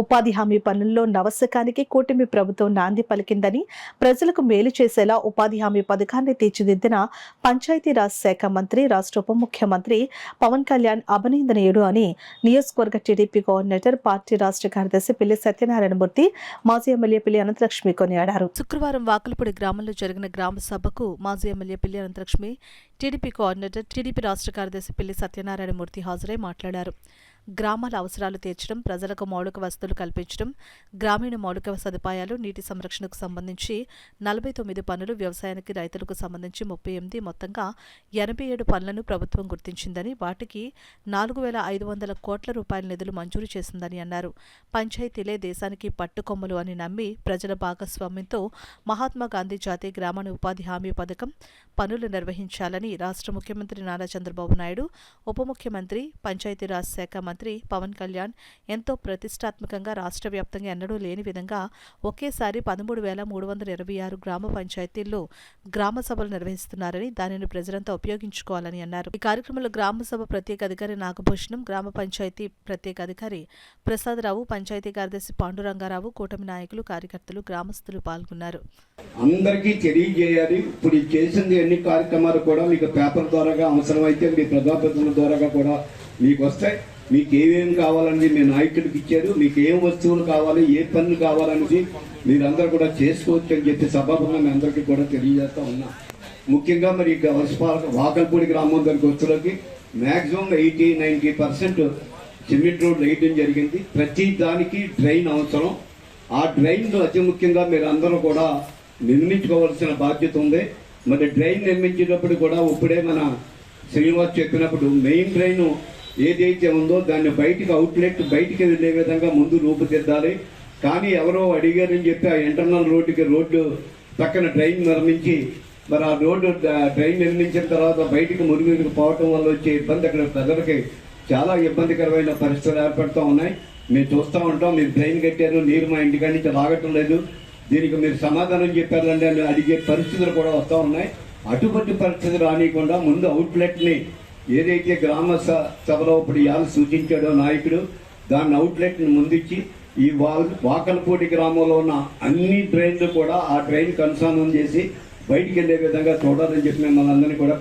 ఉపాధి హామీ పనుల్లో నవశకానికి కూటమి ప్రభుత్వం నాంది పలికిందని, ప్రజలకు మేలు చేసేలా ఉపాధి హామీ పథకాన్ని తీర్చిదిద్దిన పంచాయతీరాజ్ శాఖ మంత్రి, రాష్ట్ర ఉప ముఖ్యమంత్రి పవన్ కళ్యాణ్ అభినందనీయుడు అని నియోజకవర్గ టీడీపీ కోఆర్డినేటర్, పార్టీ రాష్ట్ర కార్యదర్శి పిల్లి సత్యనారాయణమూర్తి, మాజీ ఎమ్మెల్యే పిల్లి అనంతలక్ష్మి కొనియాడారు. శుక్రవారం వాకలపూడి గ్రామంలో జరిగిన గ్రామ సభకు మాజీ ఎమ్మెల్యే పిల్లి అనంతలక్ష్మి, టీడీపీ కోఆర్డినేటర్, టీడీపీ రాష్ట్ర కార్యదర్శి పిల్లి సత్యనారాయణమూర్తి హాజరై మాట్లాడారు. గ్రామాల అవసరాలు తీర్చడం, ప్రజలకు మౌలిక వసతులు కల్పించడం, గ్రామీణ మౌలిక సదుపాయాలు, నీటి సంరక్షణకు సంబంధించి 49 పనులు, వ్యవసాయానికి రైతులకు సంబంధించి 38, మొత్తంగా 87 పనులను ప్రభుత్వం గుర్తించిందని, వాటికి 4,500 కోట్ల రూపాయల నిధులు మంజూరు చేసిందని అన్నారు. పంచాయతీలే దేశానికి పట్టుకొమ్మలు అని నమ్మి ప్రజల భాగస్వామ్యంతో మహాత్మా గాంధీ జాతీయ గ్రామీణ ఉపాధి హామీ పథకం పనులు నిర్వహించాలని రాష్ట్ర ముఖ్యమంత్రి నారా చంద్రబాబు నాయుడు, ఉప ముఖ్యమంత్రి, పంచాయతీరాజ్ శాఖ మంత్రి పవన్ కళ్యాణ్ ఎంతో ప్రతిష్టాత్మకంగా రాష్ట్ర వ్యాప్తంగా ఎన్నడూ లేని విధంగా ఒకేసారి 13,326 గ్రామ పంచాయతీల్లో గ్రామ సభలు నిర్వహిస్తున్నారని, దానిని ప్రజలంతా ఉపయోగించుకోవాలని అన్నారు. ఈ కార్యక్రమంలో గ్రామ సభ ప్రత్యేక అధికారి నాగభూషణం, గ్రామ పంచాయతీ ప్రత్యేక అధికారి ప్రసాదరావు, పంచాయతీ కార్యదర్శి పాండురంగారావు, కూటమి నాయకులు, కార్యకర్తలు, గ్రామస్తులు పాల్గొన్నారు. అందరికీ తెలియజేయాలి. ఇప్పుడు చేసింది ఎన్ని కార్యక్రమాలు కూడా మీకు పేపర్ ద్వారాగా, అవసరమైతే మీ ప్రజాప్రతినిధుల ద్వారాగా కూడా మీకు వస్తాయి. మీకు ఏమేమి కావాలని మీ నాయకుడికి ఇచ్చారు, మీకు ఏం వస్తువులు కావాలి, ఏ పనులు కావాలనేది మీరందరూ కూడా చేసుకోవచ్చు అని చెప్పి సభాపంగా మీ అందరికీ కూడా తెలియజేస్తా ఉన్నా. ముఖ్యంగా మరి వాకలపూడి గ్రామం దగ్గరికి వచ్చేలోకి మ్యాక్సిమం 80-90% సిమెంట్ రోడ్ వేయడం జరిగింది. ప్రతి దానికి డ్రైన్ అవసరం. ఆ డ్రైన్లు అతి ముఖ్యంగా మీరు అందరూ కూడా నిర్మించుకోవాల్సిన బాధ్యత ఉంది. మరి డ్రైన్ నిర్మించేటప్పుడు కూడా ఇప్పుడే మన శ్రీనివాస్ చెప్పినప్పుడు మెయిన్ డ్రైన్ ఏదైతే ఉందో దాన్ని బయటికి అవుట్లెట్ బయటికి వెళ్ళే విధంగా ముందు రూపుదిద్దాలి. కానీ ఎవరో అడిగారని చెప్పి ఆ ఇంటర్నల్ రోడ్డు పక్కన డ్రైన్ నిర్మించి మరి ఆ డ్రైన్ నిర్మించిన తర్వాత బయటికి మురుగురికి పోవటం వల్ల వచ్చే ఇబ్బంది అక్కడ ప్రజలకి చాలా ఇబ్బందికరమైన పరిస్థితులు ఏర్పడుతూ ఉన్నాయి. మేము చూస్తూ ఉంటాం. మీరు డ్రైన్ కట్టారు, నీరు మా ఇంటికాడి నుంచి రాగటం లేదు, దీనికి మీరు సమాధానం చెప్పారంటే అని అడిగే పరిస్థితులు కూడా వస్తూ ఉన్నాయి. అటువంటి పరిస్థితులు రానియకుండా ముందు అవుట్లెట్ని ఏదైతే గ్రామ సభలో ఇప్పుడు ఇవాళ సూచించాడో నాయకుడు, దాన్ని అవుట్లెట్ని ముందిచ్చి ఈ వాకలపూడి గ్రామంలో ఉన్న అన్ని డ్రైన్లు కూడా ఆ డ్రైన్ కన్సర్న్ చేసి బయటికి వెళ్ళే విధంగా చూడాలని చెప్పి మిమ్మల్ని అందరినీ కూడా